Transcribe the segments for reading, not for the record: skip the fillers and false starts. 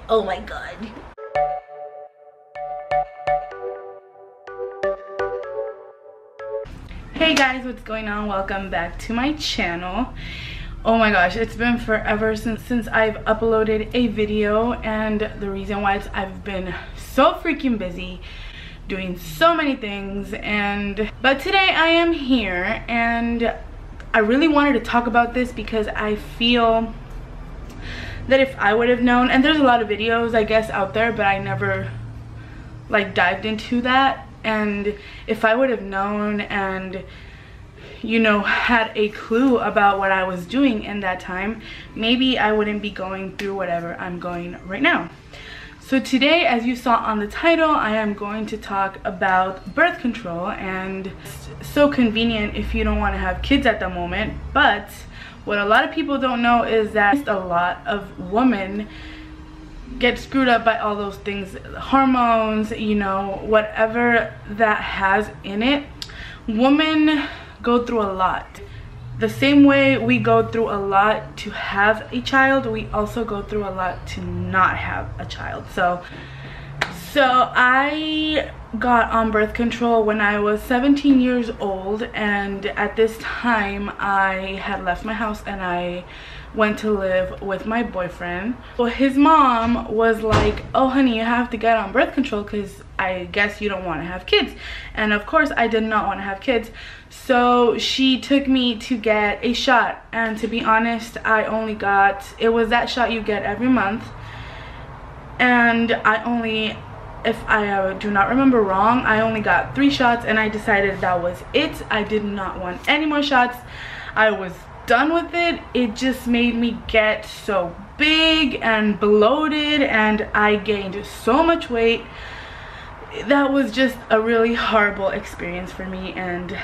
Oh my god. Hey guys, what's going on? Welcome back to my channel. Oh my gosh, it's been forever since I've uploaded a video, and the reason why is I've been so freaking busy doing so many things. But today I am here and I really wanted to talk about this because I feel that if I would have known, and there's a lot of videos I guess out there, but I never like dived into that. And if I would have known and, you know, had a clue about what I was doing in that time, maybe I wouldn't be going through whatever I'm going right now. So today, as you saw on the title, I am going to talk about birth control, and it's so convenient if you don't want to have kids at the moment. But what a lot of people don't know is that a lot of women get screwed up by all those things, hormones, you know, whatever that has in it. Women go through a lot. The same way we go through a lot to have a child, we also go through a lot to not have a child. So I got on birth control when I was 17 years old, and at this time I had left my house and I went to live with my boyfriend. Well, his mom was like, oh honey, you have to get on birth control because I guess you don't want to have kids. And of course I did not want to have kids, so she took me to get a shot. And to be honest, I only got, it was that shot you get every month, and I only, if I do not remember wrong, I only got 3 shots, and I decided that was it. I did not want any more shots. I was done with it. It just made me get so big and bloated, and I gained so much weight. That was just a really horrible experience for me, and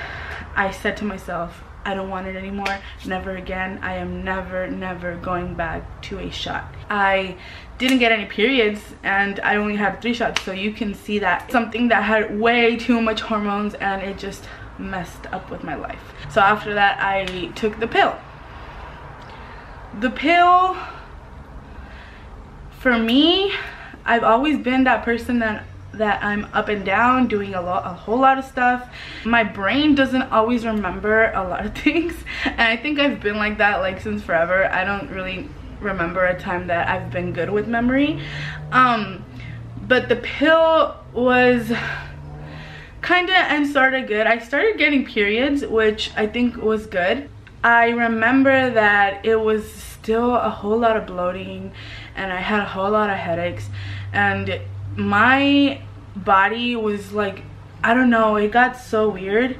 I said to myself, I don't want it anymore. Never again. I am never going back to a shot. I didn't get any periods, and I only had 3 shots, so you can see that something that had way too much hormones, and it just messed up with my life. So after that I took the pill. The pill, for me, I've always been that person that I'm up and down doing a whole lot of stuff. My brain doesn't always remember a lot of things, and I think I've been like that like since forever. I don't really remember a time that I've been good with memory. But the pill was kinda and sorta good. I started getting periods, which I think was good. I remember that it was still a whole lot of bloating, and I had a whole lot of headaches, and my body was like, I don't know, it got so weird.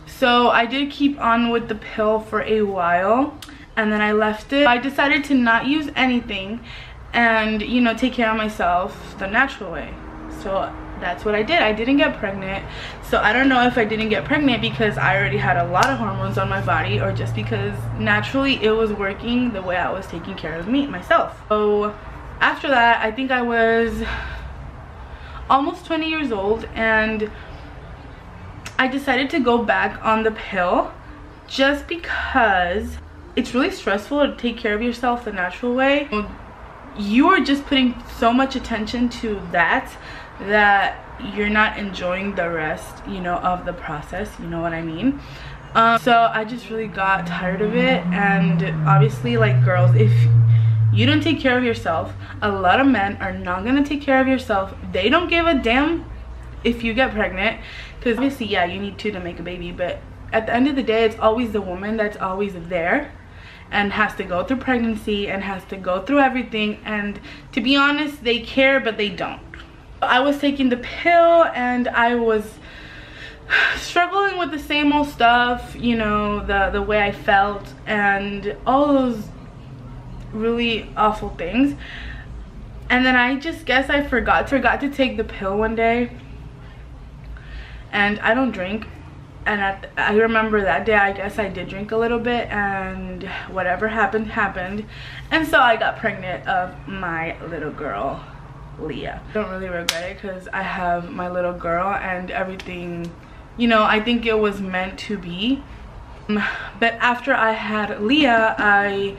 So I did keep on with the pill for a while, and then I left it. I decided to not use anything and, you know, take care of myself the natural way. So that's what I did. I didn't get pregnant. So I don't know if I didn't get pregnant because I already had a lot of hormones on my body, or just because naturally it was working the way I was taking care of myself. So after that, I think I was almost 20 years old, and I decided to go back on the pill just because it's really stressful to take care of yourself the natural way. You are just putting so much attention to that you're not enjoying the rest, you know, of the process, you know what I mean? So I just really got tired of it. And obviously, like, girls, if you don't take care of yourself, a lot of men are not gonna take care of yourself. They don't give a damn if you get pregnant, because obviously, yeah, you need to make a baby, but at the end of the day, it's always the woman that's always there and has to go through pregnancy and has to go through everything. And to be honest, they care, but they don't. I was taking the pill, and I was struggling with the same old stuff, you know, the way I felt and all those really awful things. And then I just guess I forgot to take the pill one day, and I don't drink, and I remember that day I guess I did drink a little bit, and whatever happened, and so I got pregnant of my little girl, Leah. I don't really regret it because I have my little girl and everything, you know, I think it was meant to be. But after I had Leah, I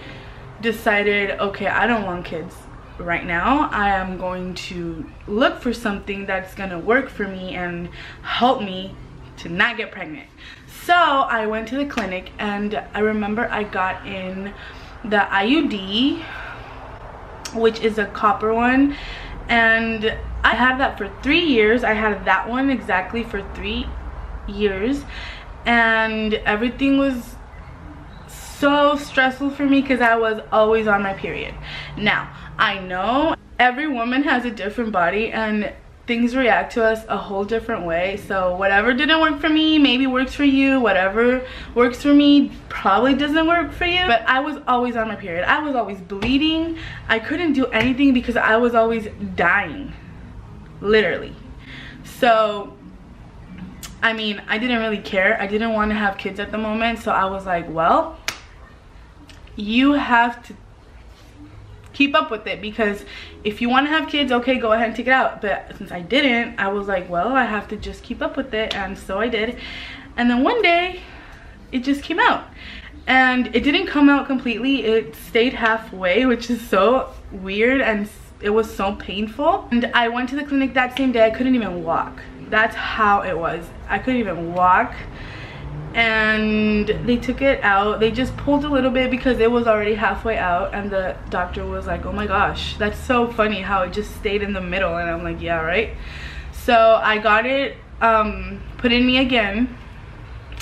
decided, okay, I don't want kids. right now. I am going to look for something that's gonna work for me and help me to not get pregnant. So I went to the clinic, and I remember I got in the IUD, which is a copper one, and I had that for 3 years. I had that one exactly for 3 years, and everything was so stressful for me because I was always on my period. Now, I know every woman has a different body and things react to us a whole different way, so whatever didn't work for me maybe works for you. Whatever works for me probably doesn't work for you. But I was always on my period. I was always bleeding. I couldn't do anything because I was always dying, literally. So I mean, I didn't really care. I didn't want to have kids at the moment, so I was like, well, you have to keep up with it, because if you want to have kids, okay, go ahead and take it out. But since I didn't, I was like, well, I have to just keep up with it, and so I did. And then one day it just came out, and it didn't come out completely. It stayed halfway, which is so weird, and it was so painful. And I went to the clinic that same day. I couldn't even walk. That's how it was. I couldn't even walk. And they took it out. They just pulled a little bit because it was already halfway out, and the doctor was like, oh my gosh, that's so funny how it just stayed in the middle. And I'm like, yeah, right. So I got it put in me again.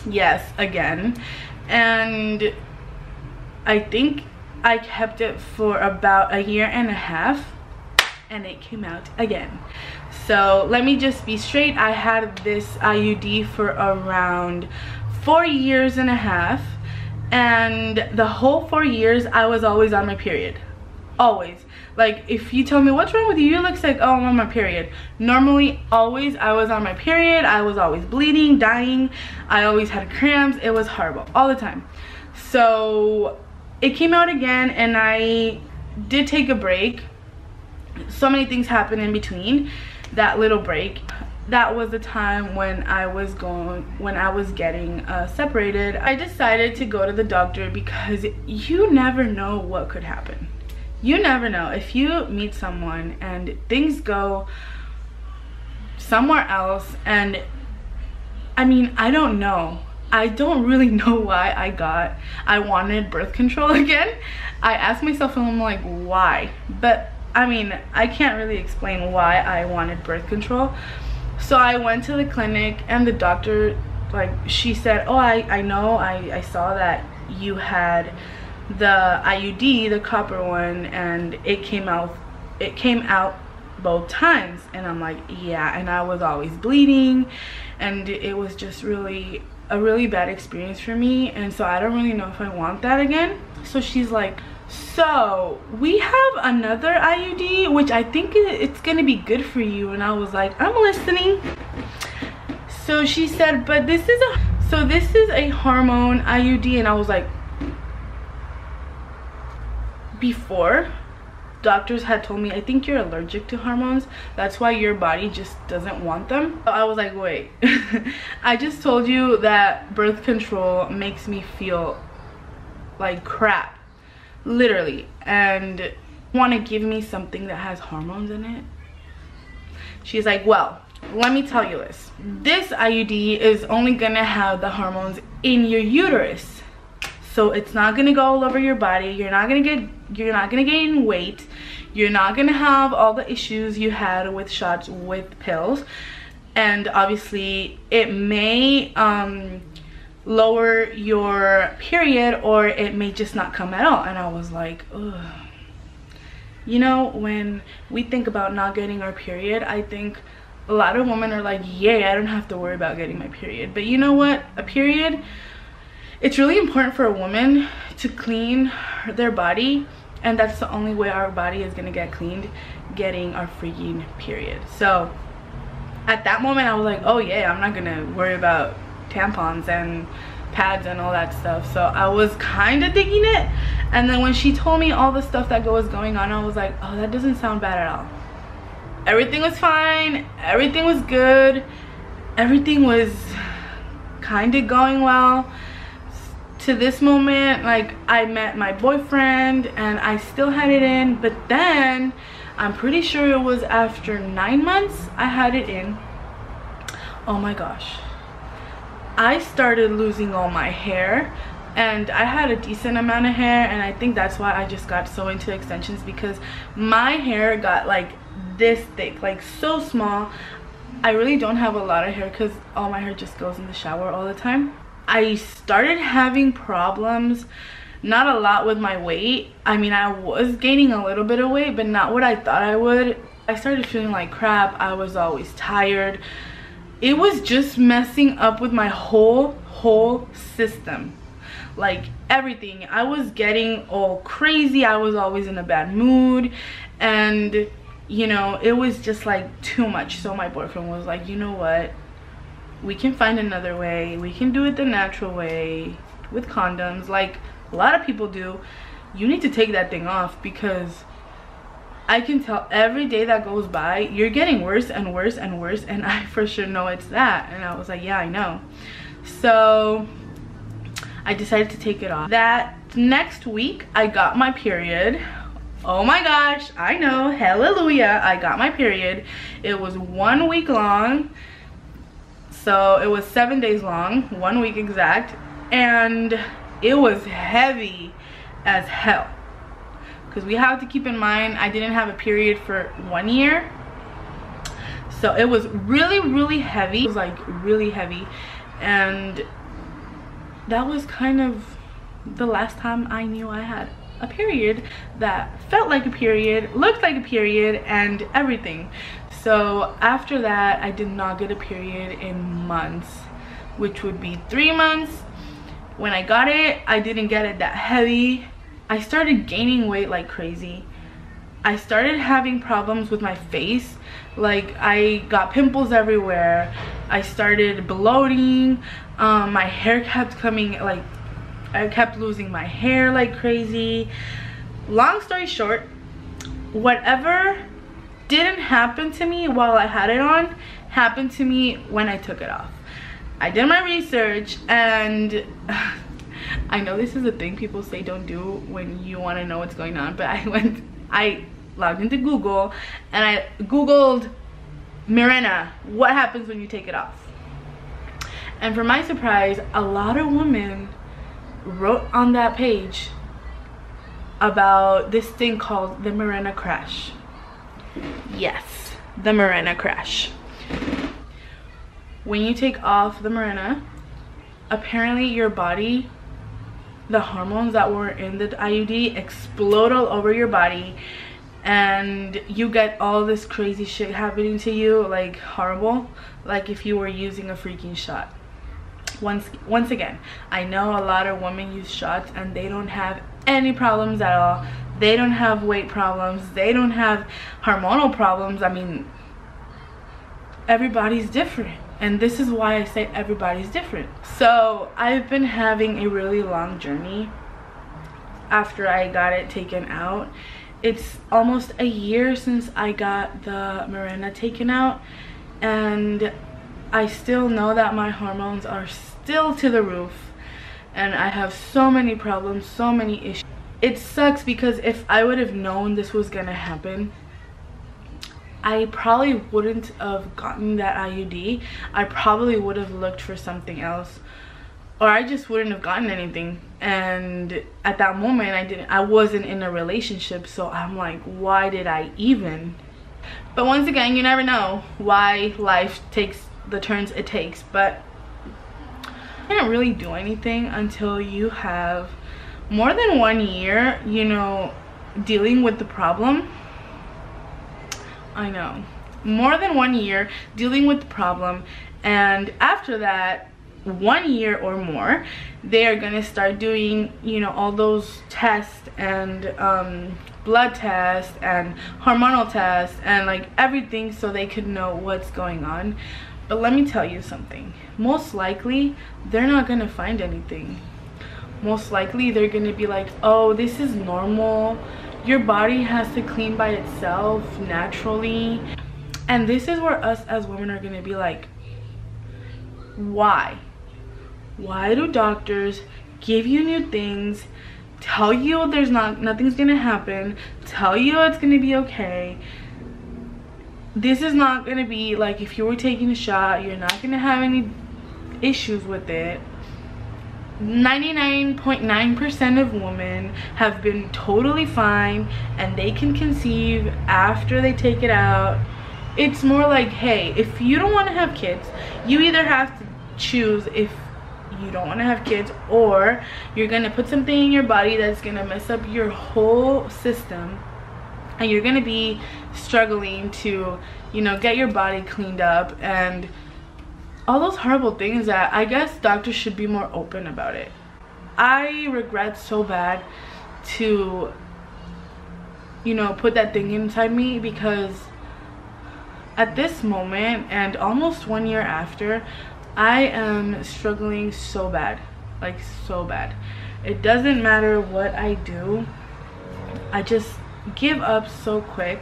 Yes, again. And I think I kept it for about 1.5 years, and it came out again. So let me just be straight. I had this IUD for around 4.5 years, and the whole 4 years I was always on my period. Always. Like, if you tell me what's wrong with you, you look like, oh, I'm on my period. Normally, always I was on my period. I was always bleeding, dying. I always had cramps. It was horrible all the time. So it came out again, and I did take a break. So many things happened in between that little break. That was the time when I was getting separated. I decided to go to the doctor because you never know what could happen. You never know. If you meet someone and things go somewhere else, and I mean, I don't know. I don't really know why I wanted birth control again. I asked myself, and I'm like, why? But I mean, I can't really explain why I wanted birth control. So I went to the clinic, and the doctor, like, she said, oh, I know, I saw that you had the IUD, the copper one, and it came out both times. And I'm like, yeah. And I was always bleeding, and it was just really a really bad experience for me, and so I don't really know if I want that again. So she's like, so we have another IUD, which I think it's gonna be good for you. And I was like, I'm listening. So she said, but this is a hormone IUD. And I was like, before, doctors had told me, I think you're allergic to hormones, that's why your body just doesn't want them. So I was like, wait. I just told you that birth control makes me feel like crap, literally, and want to give me something that has hormones in it? She's like, well, let me tell you this IUD is only gonna have the hormones in your uterus, so it's not gonna go all over your body. You're not gonna gain weight. You're not gonna have all the issues you had with shots, with pills. And obviously it may lower your period, or it may just not come at all. And I was like, ugh. You know, when we think about not getting our period, I think a lot of women are like, yay, I don't have to worry about getting my period. But you know what? A period, it's really important for a woman to clean their body, and that's the only way our body is gonna get cleaned, getting our freaking period. So at that moment I was like, oh yeah, I'm not gonna worry about tampons and pads and all that stuff. So I was kind of digging it. And then when she told me all the stuff that was going on, I was like, oh, that doesn't sound bad at all. Everything was fine, everything was good, everything was kind of going well, to this moment, like I met my boyfriend and I still had it in, but then I'm pretty sure it was after 9 months I had it in. Oh my gosh, I started losing all my hair, and I had a decent amount of hair, and I think that's why I just got so into extensions, because my hair got like this thick, like so small. I really don't have a lot of hair because all my hair just goes in the shower all the time. I started having problems, not a lot with my weight. I mean, I was gaining a little bit of weight, but not what I thought I would. I started feeling like crap. I was always tired. It was just messing up with my whole system. Like everything. I was getting all crazy. I was always in a bad mood, and you know, it was just like too much. So my boyfriend was like, you know what, we can find another way. We can do it the natural way with condoms, like a lot of people do. You need to take that thing off, because I can tell every day that goes by you're getting worse and worse and worse, and I for sure know it's that. And I was like, yeah, I know. So I decided to take it off. That next week I got my period. Oh my gosh, I know, hallelujah, I got my period. It was 1 week long, so it was 7 days long, 1 week exact, and it was heavy as hell, because we have to keep in mind I didn't have a period for 1 year, so it was really heavy. It was like really heavy, and that was kind of the last time I knew I had a period that felt like a period, looked like a period, and everything. So after that, I did not get a period in months, which would be 3 months. When I got it, I didn't get it that heavy. I started gaining weight like crazy. I started having problems with my face. Like I got pimples everywhere. I started bloating. My hair kept coming, like I kept losing my hair like crazy. Long story short, whatever didn't happen to me while I had it on happened to me when I took it off. I did my research, and I know this is a thing people say don't do when you want to know what's going on, but I logged into Google and I googled Mirena, what happens when you take it off. And for my surprise, a lot of women wrote on that page about this thing called the Mirena crash. Yes, the Mirena crash. When you take off the Mirena, apparently your body, the hormones that were in the IUD explode all over your body, and you get all this crazy shit happening to you, like horrible, like if you were using a freaking shot. Once again, I know a lot of women use shots and they don't have any problems at all. They don't have weight problems, they don't have hormonal problems. I mean, everybody's different, and this is why I say everybody's different. So I've been having a really long journey after I got it taken out. It's almost a year since I got the Mirena taken out, and I still know that my hormones are still to the roof, and I have so many problems, so many issues. It sucks because if I would have known this was gonna happen, I probably wouldn't have gotten that IUD. I probably would have looked for something else, or I just wouldn't have gotten anything. And at that moment, I wasn't in a relationship, so I'm like, why did I even? But once again, you never know why life takes the turns it takes. But you can't really do anything until you have more than 1 year, you know, dealing with the problem. I know, more than 1 year dealing with the problem, and after that 1 year or more, they are gonna start doing, you know, all those tests and blood tests and hormonal tests and like everything, so they could know what's going on. But let me tell you something, most likely they're not gonna find anything. Most likely they're gonna be like, oh, this is normal, your body has to clean by itself naturally. And this is where us as women are gonna be like, why do doctors give you new things, tell you there's nothing's gonna happen, tell you it's gonna be okay. This is not gonna be like if you were taking a shot, you're not gonna have any issues with it. 99.9% of women have been totally fine and they can conceive after they take it out. It's more like, hey, if you don't want to have kids, you either have to choose if you don't want to have kids, or you're gonna put something in your body that's gonna mess up your whole system, and you're gonna be struggling to, you know, get your body cleaned up and all those horrible things that I guess doctors should be more open about it. I regret so bad to, you know, put that thing inside me, because at this moment and almost 1 year after, I am struggling so bad, like so bad. It doesn't matter what I do, I just give up so quick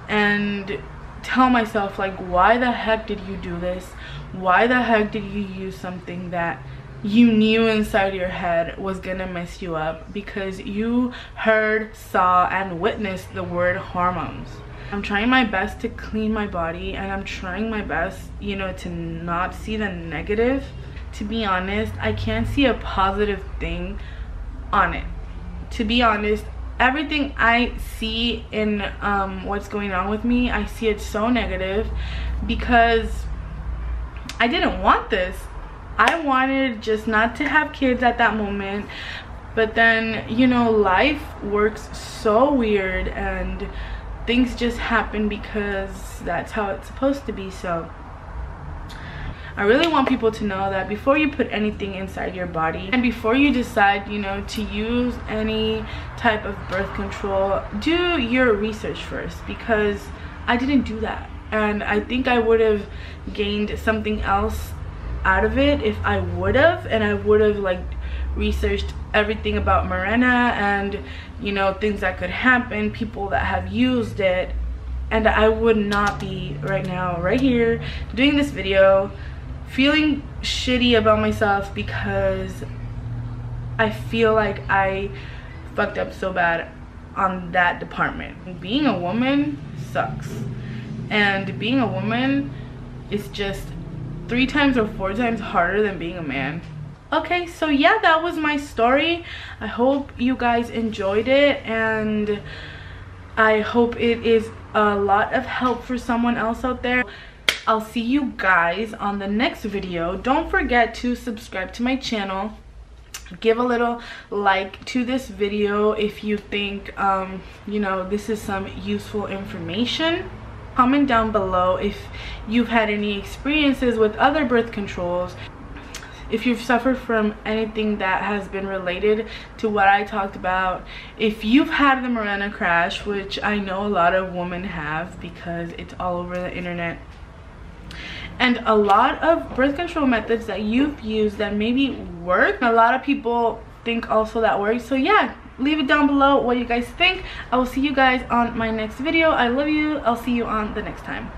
and tell myself, like, why the heck did you do this? Why the heck did you use something that you knew inside your head was gonna mess you up because you heard, saw, and witnessed the word hormones? I'm trying my best to clean my body, and I'm trying my best, you know, to not see the negative. To be honest, I can't see a positive thing on it. To be honest, everything I see in what's going on with me, I see it so negative, because I didn't want this. I wanted just not to have kids at that moment, but then, you know, life works so weird and things just happen because that's how it's supposed to be. So I really want people to know that before you put anything inside your body, and before you decide, you know, to use any type of birth control, do your research first, because I didn't do that, and I think I would have gained something else out of it if I would have, and I would have like researched everything about Mirena and, you know, things that could happen, people that have used it, and I would not be right now right here doing this video feeling shitty about myself because I feel like I fucked up so bad on that department. Being a woman sucks, and being a woman is just 3 times or 4 times harder than being a man. Okay, so yeah, that was my story. I hope you guys enjoyed it, and I hope it is a lot of help for someone else out there. I'll see you guys on the next video. Don't forget to subscribe to my channel. Give a little like to this video if you think you know, this is some useful information. Comment down below if you've had any experiences with other birth controls, if you've suffered from anything that has been related to what I talked about, if you've had the Mirena crash, which I know a lot of women have because it's all over the internet, and a lot of birth control methods that you've used that maybe work. A lot of people think also that works. So yeah, leave it down below what you guys think. I will see you guys on my next video. I love you. I'll see you on the next time.